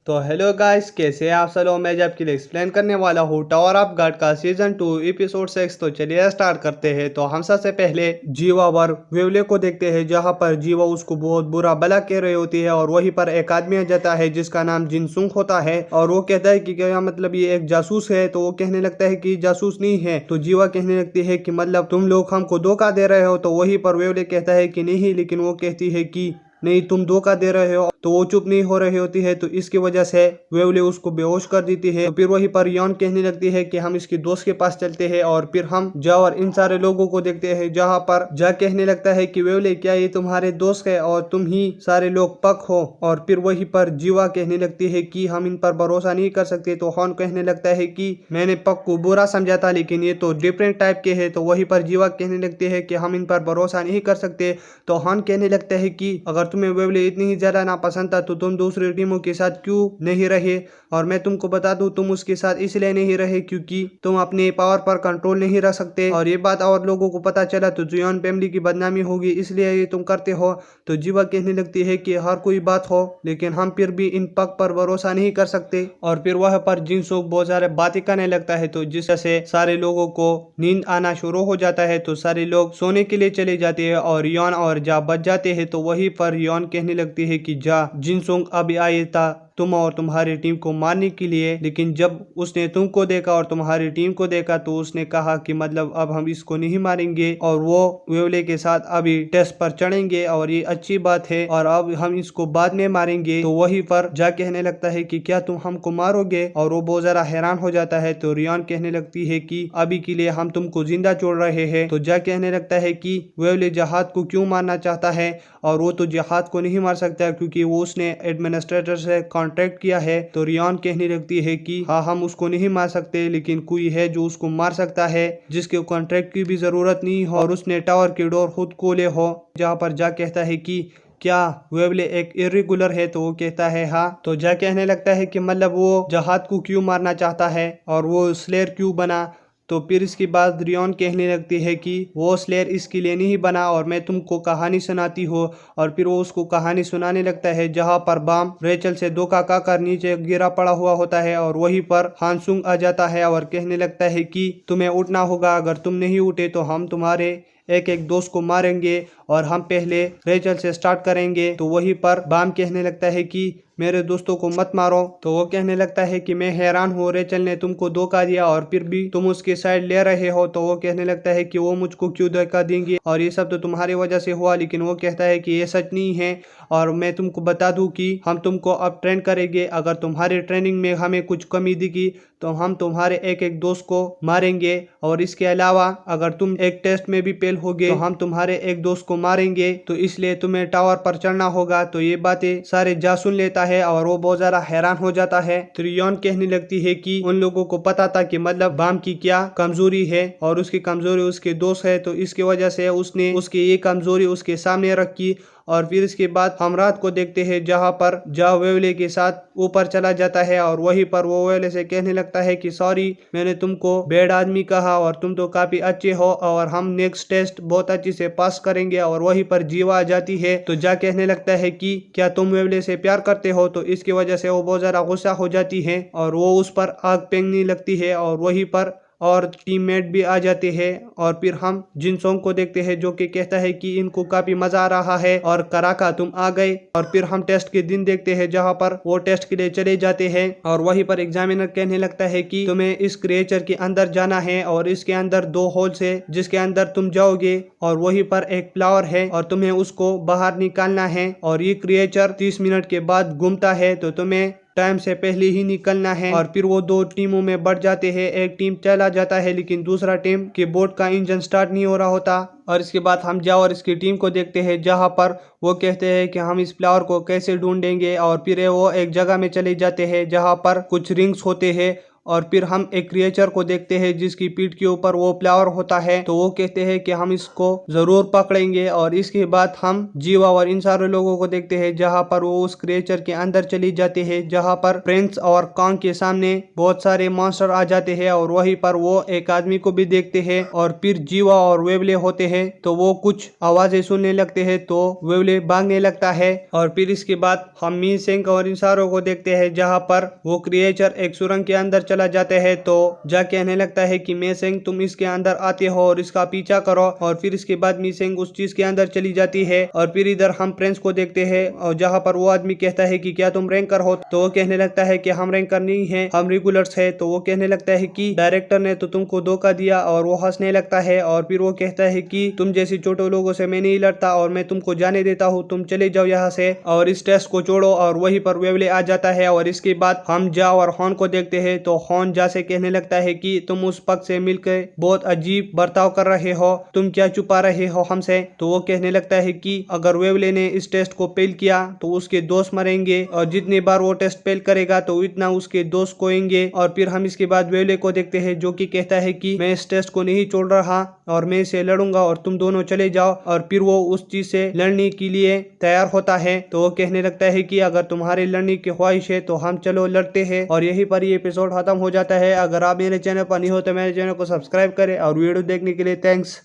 तो hello guys, कैसे हैं आप सब लोग। मैं जब के लिए एक्सप्लेन करने वाला हूँ टावर ऑफ गॉड का सीजन 2 एपिसोड 6। तो चलिए स्टार्ट करते हैं। तो हम सबसे पहले जीवा वर वेवले को देखते हैं, जहाँ पर जीवा उसको बहुत बुरा भला कह रही होती है और वहीं पर एक आदमी आ जाता है जिसका नाम जिनसुंग होता है और वो कहता है कि क्या मतलब ये एक जासूस है। तो वो कहने लगता है कि जासूस नहीं है। तो जीवा कहने लगती है कि मतलब तुम लोग हमको धोखा दे रहे हो। तो वहीं पर वेवले कहता है कि नहीं, लेकिन वो कहती है कि नहीं, तुम धोखा दे रहे हो। तो वो चुप नहीं हो रही होती है। तो इसकी वजह से वेवले उसको बेहोश कर देती है। तो फिर वहीं पर यॉन कहने लगती है कि हम इसके दोस्त के पास चलते हैं और फिर हम जा और इन सारे लोगों को देखते हैं। जहाँ पर जा कहने लगता है कि वेवले, क्या ये तुम्हारे दोस्त है और तुम ही सारे लोग पक हो। और फिर वहीं पर जीवा कहने लगती है कि हम इन पर भरोसा नहीं कर सकते। तो हॉन कहने लगता है कि मैंने पक को बुरा समझा था, लेकिन ये तो डिफरेंट टाइप के है। तो वहीं पर जीवा कहने लगती है कि हम इन पर भरोसा नहीं कर सकते। तो हॉन कहने लगता है कि अगर तुम्हें वेवले इतनी ही ज्यादा नापसंद था तो तुम दूसरी टीमों के साथ क्यों नहीं रहे। और मैं तुमको बता दूं, तुम उसके साथ इसलिए नहीं रहे क्योंकि तुम अपने पावर पर कंट्रोल नहीं रख सकते और ये बात और लोगों को पता चला तो जुयान फैमिली की बदनामी होगी, इसलिए ये तुम करते हो। तो जीवा कहने लगती है कि हर कोई बात हो, लेकिन हम फिर भी इन पक पर भरोसा नहीं कर सकते। और फिर वह पर जिनसुक बहुत सारे बातें करने लगता है। तो जिससे सारे लोगों को नींद आना शुरू हो जाता है। तो सारे लोग सोने के लिए चले जाते हैं और यॉन और जा बच जाते हैं। तो वहीं पर यॉन कहने लगती है कि जा, जिनसुंग अभी आया था तुम और तुम्हारी टीम को मारने के लिए, लेकिन जब उसने तुमको देखा और तुम्हारी टीम को देखा तो उसने कहा कि मतलब अब हम इसको नहीं मारेंगे और वो वेवले के साथ अभी टेस्ट पर चढ़ेंगे और ये अच्छी बात है और अब हम इसको बाद में मारेंगे। तो वहीं पर जा कहने लगता है कि क्या तुम हमको मारोगे, और वो बहुत ज्यादा हैरान हो जाता है। तो रियान कहने लगती है कि अभी के लिए हम तुमको जिंदा छोड़ रहे हैं। तो जा कहने लगता है कि वेवले जहाद को क्यों मारना चाहता है, और वो तो जहाद को नहीं मार सकता क्योंकि वो उसने एडमिनिस्ट्रेटर से कॉन्ट्रैक्ट किया है। तो रियान कहने लगती है कि हाँ, हम उसको नहीं मार सकते, लेकिन कोई है जो उसको मार सकता है जिसके कॉन्ट्रैक्ट की भी जरूरत नहीं हो और उसने टावर की डोर खुद खोले हो। जहाँ पर जा कहता है कि क्या वेवले एक इरेगुलर है। तो वो कहता है हाँ। तो जा कहने लगता है कि मतलब वो जहाद को क्यों मारना चाहता है और वो स्लेयर क्यों बना। तो फिर इसके बाद रियोन कहने लगती है कि वो स्लेयर इसके लिए नहीं बना और मैं तुमको कहानी सुनाती हूँ। और फिर वो उसको कहानी सुनाने लगता है, जहाँ पर बाम रेचल से धोखा खाकर नीचे गिरा पड़ा हुआ होता है और वहीं पर हानसुंग आ जाता है और कहने लगता है कि तुम्हें उठना होगा, अगर तुम नहीं उठे तो हम तुम्हारे एक एक दोस्त को मारेंगे और हम पहले रेचल से स्टार्ट करेंगे। तो वहीं पर बाम कहने लगता है कि मेरे दोस्तों को मत मारो। तो वो कहने लगता है कि मैं हैरान हूँ, रेचल ने तुमको धोखा दिया और फिर भी तुम उसकी साइड ले रहे हो। तो वो कहने लगता है कि वो मुझको क्यों धोखा देंगे और ये सब तो तुम्हारी वजह से हुआ। लेकिन वो कहता है कि ये सच नहीं है और मैं तुमको बता दूं कि हम तुमको अब ट्रेन करेंगे, अगर तुम्हारी ट्रेनिंग में हमें कुछ कमी दिखी तो हम तुम्हारे एक एक दोस्त को मारेंगे, और इसके अलावा अगर तुम एक टेस्ट में भी फेल होगे तो हम तुम्हारे एक दोस्त को मारेंगे। तो इसलिए तुम्हें टावर पर चढ़ना होगा। तो ये बातें सारे जा सुन लेता है और वो बहुत ज्यादा हैरान हो जाता है। तो रियोन कहने लगती है कि उन लोगों को पता था कि मतलब बाम की क्या कमजोरी है और उसकी कमजोरी उसके दोस्त है, तो इसकी वजह से उसने उसकी ये कमजोरी उसके सामने रखी। और फिर इसके बाद हम रात को देखते हैं, जहाँ पर जा वेवले के साथ ऊपर चला जाता है और वहीं पर वो वेवले से कहने लगता है कि सॉरी, मैंने तुमको बैड आदमी कहा और तुम तो काफी अच्छे हो और हम नेक्स्ट टेस्ट बहुत अच्छे से पास करेंगे। और वहीं पर जीवा आ जाती है। तो जा कहने लगता है कि क्या तुम वेवले से प्यार करते हो। तो इसकी वजह से वो बहुत ज्यादा गुस्सा हो जाती है और वो उस पर आग फेंकने लगती है और वहीं पर और टीममेट भी आ जाते हैं। और फिर हम जिनसोंग को देखते हैं जो कि कहता है कि इनको काफी मजा आ रहा है और कराका तुम आ गए। और फिर हम टेस्ट के दिन देखते हैं, जहां पर वो टेस्ट के लिए चले जाते हैं और वहीं पर एग्जामिनर कहने लगता है कि तुम्हें इस क्रिएचर के अंदर जाना है और इसके अंदर 2 होल्स है जिसके अंदर तुम जाओगे और वहीं पर एक फ्लावर है और तुम्हें उसको बाहर निकालना है। और ये क्रिएचर 30 मिनट के बाद घूमता है, तो तुम्हें टाइम से पहले ही निकलना है। और फिर वो 2 टीमों में बढ़ जाते हैं। एक टीम चला जाता है लेकिन दूसरा टीम के बोट का इंजन स्टार्ट नहीं हो रहा होता। और इसके बाद हम जाओ और इसकी टीम को देखते हैं, जहां पर वो कहते हैं कि हम इस फ्लावर को कैसे ढूंढेंगे। और फिर वो एक जगह में चले जाते हैं जहां पर कुछ रिंग्स होते हैं और फिर हम एक क्रिएचर को देखते हैं जिसकी पीठ के ऊपर वो फ्लावर होता है। तो वो कहते हैं कि हम इसको जरूर पकड़ेंगे। और इसके बाद हम जीवा और इन सारे लोगों को देखते हैं जहाँ पर वो उस क्रिएचर के अंदर चली जाते हैं, जहाँ पर प्रिंस और कांग के सामने बहुत सारे मॉन्स्टर आ जाते हैं और वहीं पर वो एक आदमी को भी देखते हैं। और फिर जीवा और वेवले होते हैं तो वो कुछ आवाजें सुनने लगते हैं तो वेवले भागने लगता है। और फिर इसके बाद हम मी सेंग और इन सारों को देखते हैं जहाँ पर वो क्रिएचर एक सुरंग के अंदर चला जाते हैं। तो जा कहने लगता है कि मी सेंग तुम इसके अंदर आते हो और इसका पीछा करो। और फिर इसके बाद मी सेंग उस चीज के अंदर चली जाती है। और फिर इधर हम प्रिंस को देखते हैं और जहाँ पर वो आदमी कहता है कि क्या तुम रैंकर हो। तो वो कहने लगता है कि हम रैंकर नहीं है, हम रेगुलर्स है। तो वो कहने लगता है कि डायरेक्टर ने तो तुमको धोखा दिया। और वो हंसने लगता है। और फिर वो कहता है कि तुम जैसी छोटे लोगों से मैं नहीं लड़ता और मैं तुमको जाने देता हूँ, तुम चले जाओ यहाँ से और इस टेस्ट को छोड़ो। और वहीं पर वेवले आ जाता है। और इसके बाद हम जा और हॉन को देखते हैं तो हॉन जा से कहने लगता है कि तुम उस पग से मिलकर बहुत अजीब बर्ताव कर रहे हो, तुम क्या छुपा रहे हो हमसे। तो वो कहने लगता है कि अगर वेवले ने इस टेस्ट को फेल किया तो उसके दोस्त मरेंगे और जितनी बार वो टेस्ट फेल करेगा तो इतना उसके दोस्त खोएंगे। और फिर हम इसके बाद वेवले को देखते हैं जो कि कहता है कि मैं इस टेस्ट को नहीं छोड़ रहा और मैं इसे लड़ूंगा और तुम दोनों चले जाओ। और फिर वो उस चीज से लड़ने के लिए तैयार होता है। तो वो कहने लगता है कि अगर तुम्हारे लड़ने की ख्वाहिश है तो हम चलो लड़ते हैं। और यहीं पर ये एपिसोड खत्म हो जाता है। अगर आप मेरे चैनल पर नहीं हो तो मेरे चैनल को सब्सक्राइब करें और वीडियो देखने के लिए थैंक्स।